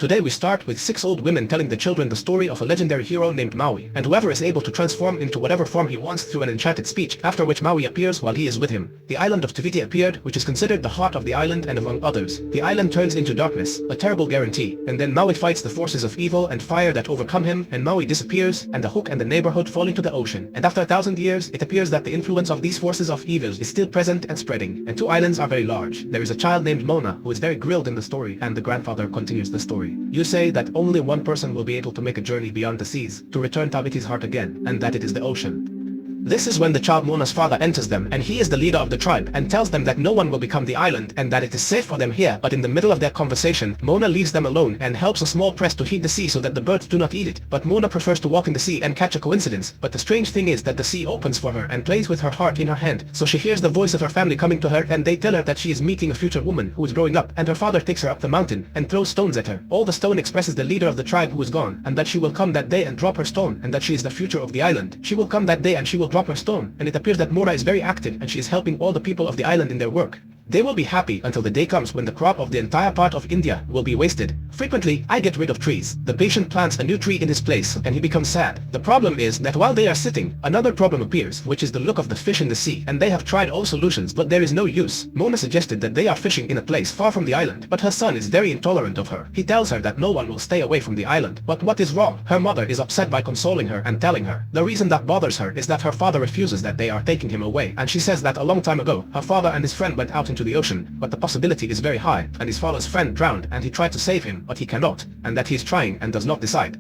Today we start with 6 old women telling the children the story of a legendary hero named Maui, and whoever is able to transform into whatever form he wants through an enchanted speech, after which Maui appears while he is with him. The island of Tahiti appeared, which is considered the heart of the island, and among others, the island turns into darkness, a terrible guarantee, and then Maui fights the forces of evil and fire that overcome him, and Maui disappears, and the Hook and the neighborhood fall into the ocean. And after 1,000 years, it appears that the influence of these forces of evil is still present and spreading, and 2 islands are very large. There is a child named Moana, who is very grilled in the story, and the grandfather continues the story. You say that only one person will be able to make a journey beyond the seas, to return Tahiti's heart again, and that it is the ocean. This is when the child Moana's father enters them, and he is the leader of the tribe, and tells them that no one will become the island, and that it is safe for them here. But in the middle of their conversation, Moana leaves them alone, and helps a small press to heat the sea so that the birds do not eat it. But Moana prefers to walk in the sea and catch a coincidence. But the strange thing is that the sea opens for her, and plays with her heart in her hand, so she hears the voice of her family coming to her, and they tell her that she is meeting a future woman who is growing up, and her father takes her up the mountain, and throws stones at her. All the stone expresses the leader of the tribe who is gone, and that she will come that day and drop her stone, and that she is the future of the island. She will come that day and she will drop her stone, and it appears that Moana is very active, and she is helping all the people of the island in their work. They will be happy until the day comes when the crop of the entire part of India will be wasted. Frequently, I get rid of trees. The patient plants a new tree in his place, and he becomes sad. The problem is that while they are sitting, another problem appears, which is the look of the fish in the sea, and they have tried all solutions, but there is no use. Moana suggested that they are fishing in a place far from the island, but her son is very intolerant of her. He tells her that no one will stay away from the island. But what is wrong? Her mother is upset by consoling her and telling her. The reason that bothers her is that her father refuses that they are taking him away, and she says that a long time ago, her father and his friend went out into the ocean, but the possibility is very high, and his father's friend drowned, and he tried to save him, but he cannot, and that he is trying and does not decide.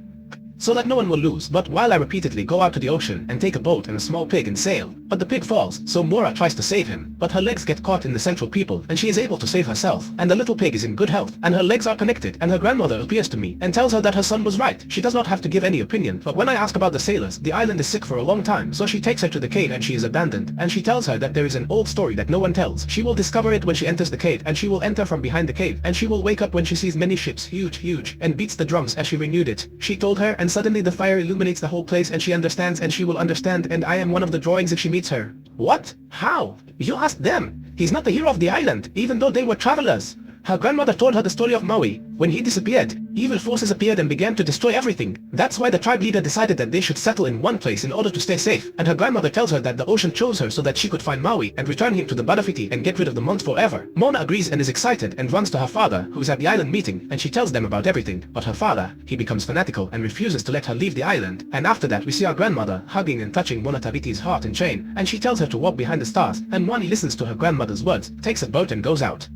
So that no one will lose. But while I repeatedly go out to the ocean and take a boat and a small pig and sail, but the pig falls, so Moana tries to save him, but her legs get caught in the central people, and she is able to save herself, and the little pig is in good health, and her legs are connected, and her grandmother appears to me, and tells her that her son was right. She does not have to give any opinion, but when I ask about the sailors, the island is sick for a long time, so she takes her to the cave and she is abandoned, and she tells her that there is an old story that no one tells. She will discover it when she enters the cave, and she will enter from behind the cave, and she will wake up when she sees many ships, huge, and beats the drums as she renewed it. She told her, and suddenly the fire illuminates the whole place, and she understands, and she will understand, and I am one of the drawings if she meets her. What? How? You asked them. He's not the hero of the island, even though they were travelers. Her grandmother told her the story of Maui. When he disappeared, evil forces appeared and began to destroy everything. That's why the tribe leader decided that they should settle in one place in order to stay safe. And her grandmother tells her that the ocean chose her so that she could find Maui and return him to the Badafiti and get rid of the monks forever. Moana agrees and is excited and runs to her father, who is at the island meeting, and she tells them about everything. But her father, he becomes fanatical and refuses to let her leave the island. And after that we see our grandmother hugging and touching Moana Tahiti's heart and chain, and she tells her to walk behind the stars, and Moana listens to her grandmother's words, takes a boat and goes out.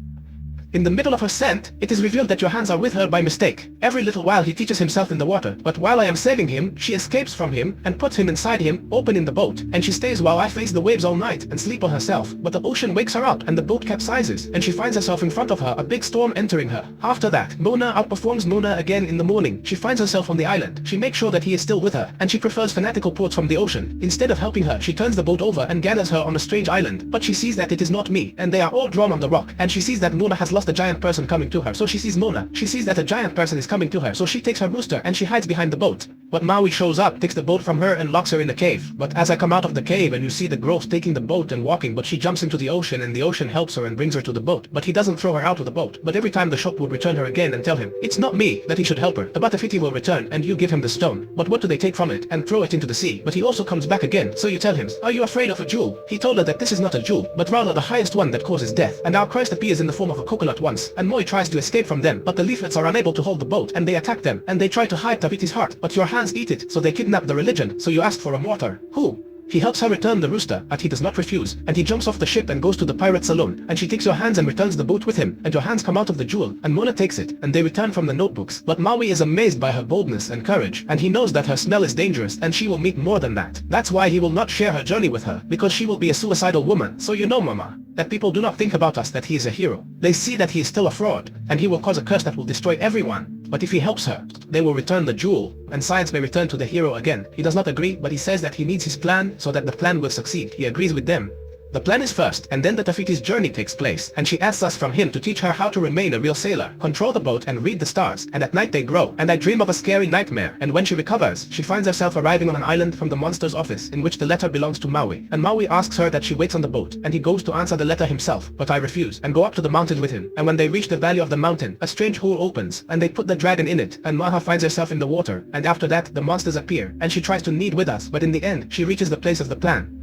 In the middle of her scent, it is revealed that Johannes are with her by mistake. Every little while he teaches himself in the water, but while I am saving him, she escapes from him and puts him inside him, open in the boat, and she stays while I face the waves all night and sleep on herself. But the ocean wakes her up and the boat capsizes, and she finds herself in front of her, a big storm entering her. After that, Moana outperforms Moana again in the morning. She finds herself on the island. She makes sure that he is still with her, and she prefers fanatical ports from the ocean. Instead of helping her, she turns the boat over and gathers her on a strange island. But she sees that it is not me, and they are all drawn on the rock, and she sees that Moana has lost a giant person coming to her, so she sees Moana. She sees that a giant person is coming to her, so she takes her rooster and she hides behind the boat. But Maui shows up, takes the boat from her and locks her in the cave. But as I come out of the cave and you see the growth taking the boat and walking, but she jumps into the ocean and the ocean helps her and brings her to the boat. But he doesn't throw her out of the boat. But every time the shop would return her again and tell him, it's not me, that he should help her. The Batafiti will return and you give him the stone. But what do they take from it? And throw it into the sea. But he also comes back again. So you tell him, are you afraid of a jewel? He told her that this is not a jewel, but rather the highest one that causes death. And our Christ appears in the form of a coconut once, and Moi tries to escape from them, but the leaflets are unable to hold the boat, and they attack them, and they try to hide Tahiti's heart, but your hands eat it, so they kidnap the religion, so you ask for a mortar. Who? He helps her return the rooster, but he does not refuse, and he jumps off the ship and goes to the pirate saloon, and she takes your hands and returns the boat with him, and your hands come out of the jewel, and Moana takes it, and they return from the notebooks. But Maui is amazed by her boldness and courage, and he knows that her smell is dangerous, and she will meet more than that. That's why he will not share her journey with her, because she will be a suicidal woman. So you know, Mama, that people do not think about us that he is a hero. They see that he is still a fraud, and he will cause a curse that will destroy everyone. But if he helps her, they will return the jewel, and science may return to the hero again. He does not agree, but he says that he needs his plan so that the plan will succeed. He agrees with them. The plan is first, and then the Tafiti's journey takes place, and she asks us from him to teach her how to remain a real sailor, control the boat and read the stars, and at night they grow, and I dream of a scary nightmare, and when she recovers, she finds herself arriving on an island from the monster's office, in which the letter belongs to Maui, and Maui asks her that she waits on the boat, and he goes to answer the letter himself, but I refuse, and go up to the mountain with him, and when they reach the valley of the mountain, a strange hole opens, and they put the dragon in it, and Maha finds herself in the water, and after that, the monsters appear, and she tries to knead with us, but in the end, she reaches the place of the plan.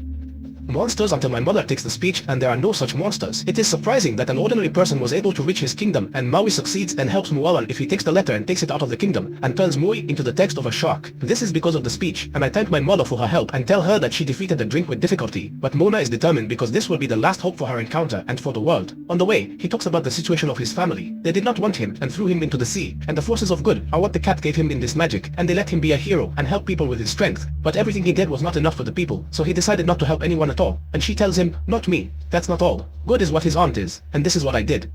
Monsters until my mother takes the speech and there are no such monsters. It is surprising that an ordinary person was able to reach his kingdom, and Maui succeeds and helps Moana if he takes the letter and takes it out of the kingdom and turns Maui into the text of a shark. This is because of the speech, and I thank my mother for her help and tell her that she defeated the drink with difficulty, but Mona is determined because this will be the last hope for her encounter and for the world. On the way, he talks about the situation of his family. They did not want him and threw him into the sea, and the forces of good are what the cat gave him in this magic, and they let him be a hero and help people with his strength, but everything he did was not enough for the people, so he decided not to help anyone at all, and she tells him, "Not me, that's not all. Good is what his aunt is, and this is what I did."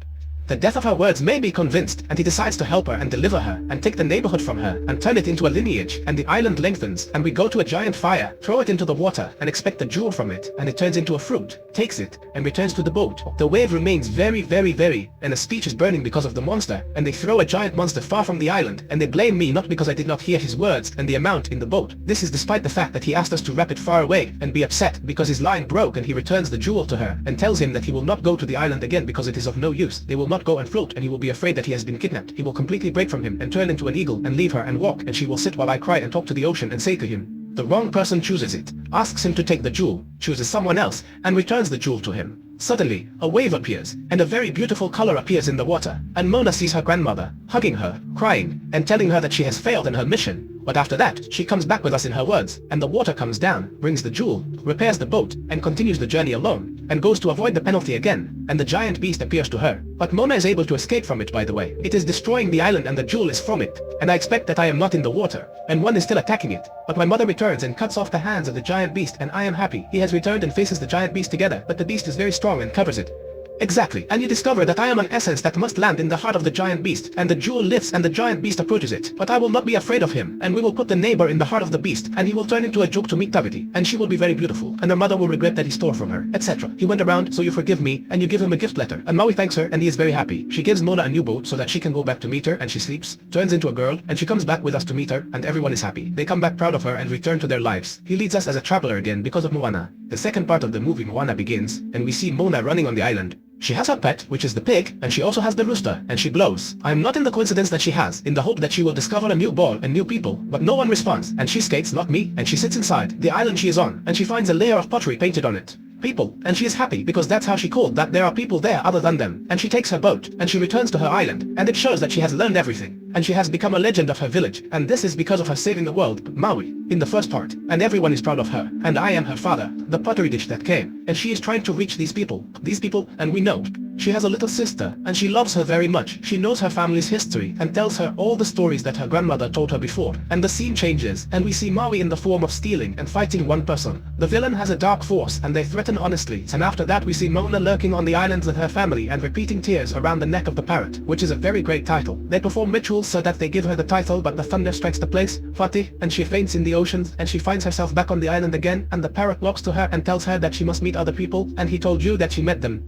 The death of her words made me convinced, and he decides to help her and deliver her, and take the neighborhood from her, and turn it into a lineage, and the island lengthens, and we go to a giant fire, throw it into the water, and expect the jewel from it, and it turns into a fruit, takes it, and returns to the boat. The wave remains very, and a speech is burning because of the monster, and they throw a giant monster far from the island, and they blame me not because I did not hear his words and the amount in the boat. This is despite the fact that he asked us to wrap it far away, and be upset because his line broke, and he returns the jewel to her, and tells him that he will not go to the island again because it is of no use. They will not go and float, and he will be afraid that he has been kidnapped. He will completely break from him and turn into an eagle and leave her and walk, and she will sit while I cry and talk to the ocean and say to him. The wrong person chooses it, asks him to take the jewel, chooses someone else, and returns the jewel to him. Suddenly, a wave appears, and a very beautiful color appears in the water, and Mona sees her grandmother, hugging her, crying, and telling her that she has failed in her mission. But after that, she comes back with us in her words, and the water comes down, brings the jewel, repairs the boat, and continues the journey alone, and goes to avoid the penalty again, and the giant beast appears to her. But Mona is able to escape from it, by the way. It is destroying the island and the jewel is from it, and I expect that I am not in the water, and one is still attacking it. But my mother returns and cuts off the hands of the giant beast, and I am happy. He has returned and faces the giant beast together, but the beast is very strong and covers it. Exactly, and you discover that I am an essence that must land in the heart of the giant beast, and the jewel lifts and the giant beast approaches it. But I will not be afraid of him, and we will put the neighbor in the heart of the beast, and he will turn into a joke to meet Taviti, and she will be very beautiful, and her mother will regret that he stole from her, etc. He went around, so you forgive me, and you give him a gift letter, and Maui thanks her, and he is very happy. She gives Mona a new boat so that she can go back to meet her, and she sleeps, turns into a girl, and she comes back with us to meet her, and everyone is happy. They come back proud of her and return to their lives. He leads us as a traveler again because of Moana. The second part of the movie Moana begins, and we see Mona running on the island. She has her pet, which is the pig, and she also has the rooster, and she blows. I am not in the coincidence that she has, in the hope that she will discover a new ball and new people, but no one responds, and she skates, not me, and she sits inside the island she is on, and she finds a layer of pottery painted on it. People, and she is happy because that's how she called that there are people there other than them, and she takes her boat, and she returns to her island, and it shows that she has learned everything, and she has become a legend of her village, and this is because of her saving the world, Maui, in the first part, and everyone is proud of her, and I am her father, the pottery dish that came, and she is trying to reach these people, and we know. She has a little sister, and she loves her very much. She knows her family's history, and tells her all the stories that her grandmother told her before. And the scene changes, and we see Maui in the form of stealing and fighting one person. The villain has a dark force, and they threaten honestly, and after that we see Mona lurking on the islands with her family and repeating tears around the neck of the parrot, which is a very great title. They perform rituals so that they give her the title, but the thunder strikes the place, Fatih, and she faints in the oceans, and she finds herself back on the island again, and the parrot walks to her and tells her that she must meet other people, and he told you that she met them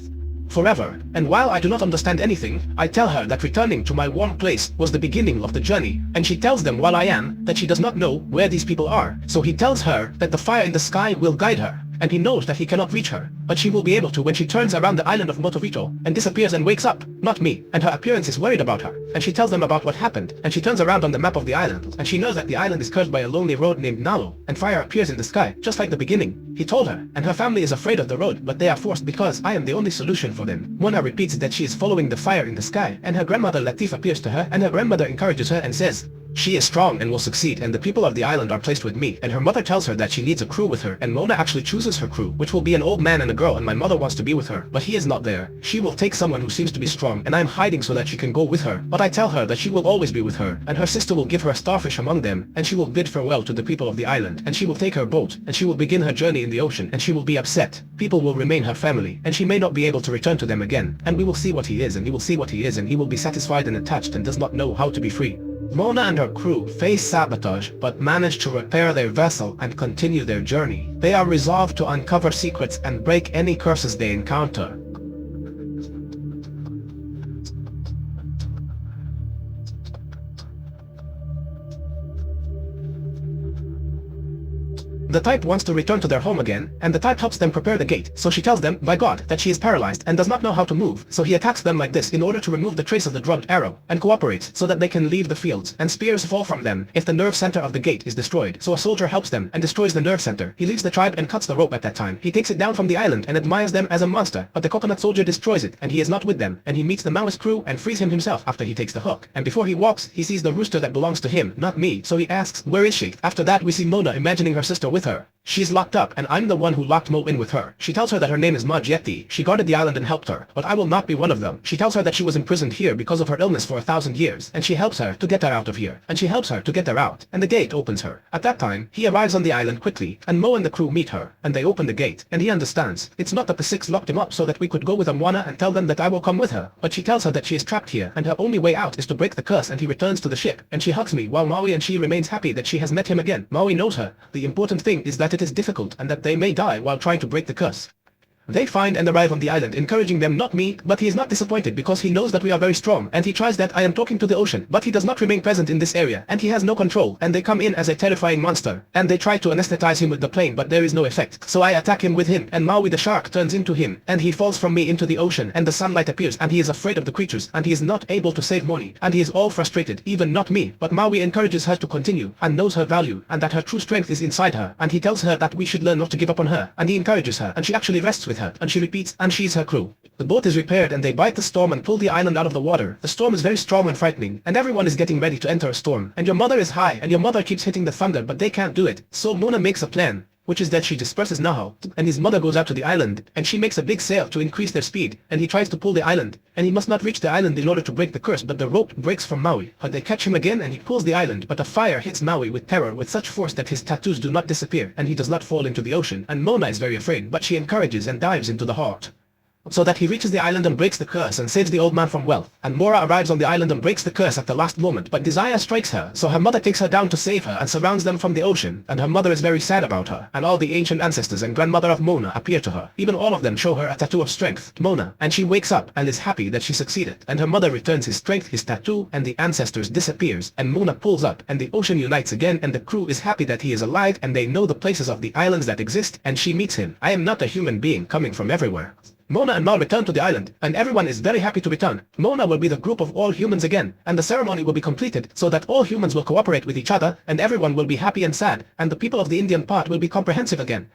forever. And while I do not understand anything, I tell her that returning to my warm place was the beginning of the journey, and she tells them while I am that she does not know where these people are. So he tells her that the fire in the sky will guide her, and he knows that he cannot reach her, but she will be able to when she turns around the island of Motovito and disappears and wakes up, not me, and her appearance is worried about her, and she tells them about what happened, and she turns around on the map of the island, and she knows that the island is cursed by a lonely road named Nalo, and fire appears in the sky, just like the beginning. He told her, and her family is afraid of the road, but they are forced because I am the only solution for them. Mona repeats that she is following the fire in the sky, and her grandmother Latif appears to her, and her grandmother encourages her and says, she is strong and will succeed, and the people of the island are placed with me, and her mother tells her that she needs a crew with her, and Mona actually chooses her crew, which will be an old man and a girl, and my mother wants to be with her, but he is not there. She will take someone who seems to be strong, and I am hiding so that she can go with her, but I tell her that she will always be with her, and her sister will give her a starfish among them, and she will bid farewell to the people of the island, and she will take her boat, and she will begin her journey in the ocean, and she will be upset. People will remain her family, and she may not be able to return to them again, and we will see what he is, and he will see what he is, and he will be satisfied and attached and does not know how to be free. Moana and her crew face sabotage but manage to repair their vessel and continue their journey. They are resolved to uncover secrets and break any curses they encounter. The type wants to return to their home again, and the type helps them prepare the gate, so she tells them, by God, that she is paralyzed and does not know how to move, so he attacks them like this in order to remove the trace of the drugged arrow, and cooperates so that they can leave the fields, and spears fall from them if the nerve center of the gate is destroyed, so a soldier helps them and destroys the nerve center. He leaves the tribe and cuts the rope at that time. He takes it down from the island and admires them as a monster, but the coconut soldier destroys it, and he is not with them, and he meets the Maoist crew and frees him himself after he takes the hook, and before he walks, he sees the rooster that belongs to him, not me, so he asks, where is she? After that we see Mona imagining her sister with her. She's locked up, and I'm the one who locked Mo in with her. She tells her that her name is Majeti. She guarded the island and helped her, but I will not be one of them. She tells her that she was imprisoned here because of her illness for 1,000 years, and she helps her to get her out of here, and she helps her to get her out, and the gate opens her. At that time, he arrives on the island quickly, and Mo and the crew meet her, and they open the gate, and he understands. It's not that the six locked him up so that we could go with Moana and tell them that I will come with her, but she tells her that she is trapped here, and her only way out is to break the curse, and he returns to the ship, and she hugs me while Maui and she remains happy that she has met him again. Maui knows her. The important thing is that it is difficult, and that they may die while trying to break the curse. They find and arrive on the island, encouraging them, not me, but he is not disappointed because he knows that we are very strong, and he tries that I am talking to the ocean, but he does not remain present in this area, and he has no control, and they come in as a terrifying monster, and they try to anesthetize him with the plane, but there is no effect, so I attack him with him, and Maui the shark turns into him, and he falls from me into the ocean, and the sunlight appears, and he is afraid of the creatures, and he is not able to save Moni, and he is all frustrated, even not me, but Maui encourages her to continue, and knows her value, and that her true strength is inside her, and he tells her that we should learn not to give up on her, and he encourages her, and she actually rests with her, and she repeats, and she's her crew. The boat is repaired and they bite the storm and pull the island out of the water. The storm is very strong and frightening, and everyone is getting ready to enter a storm, and your mother is high, and your mother keeps hitting the thunder, but they can't do it. So Mona makes a plan, which is that she disperses Naho, and his mother goes out to the island, and she makes a big sail to increase their speed, and he tries to pull the island, and he must not reach the island in order to break the curse, but the rope breaks from Maui, but they catch him again and he pulls the island, but a fire hits Maui with terror with such force that his tattoos do not disappear, and he does not fall into the ocean, and Mona is very afraid, but she encourages and dives into the heart, so that he reaches the island and breaks the curse and saves the old man from wealth. And Mora arrives on the island and breaks the curse at the last moment, but desire strikes her, so her mother takes her down to save her and surrounds them from the ocean, and her mother is very sad about her, and all the ancient ancestors and grandmother of Mona appear to her. Even all of them show her a tattoo of strength, Mona, and she wakes up and is happy that she succeeded, and her mother returns his strength, his tattoo, and the ancestors disappears, and Mona pulls up, and the ocean unites again, and the crew is happy that he is alive, and they know the places of the islands that exist, and she meets him. I am not a human being coming from everywhere. Mona and Ma return to the island, and everyone is very happy to return. Mona will be the group of all humans again, and the ceremony will be completed so that all humans will cooperate with each other, and everyone will be happy and sad, and the people of the Indian part will be comprehensive again.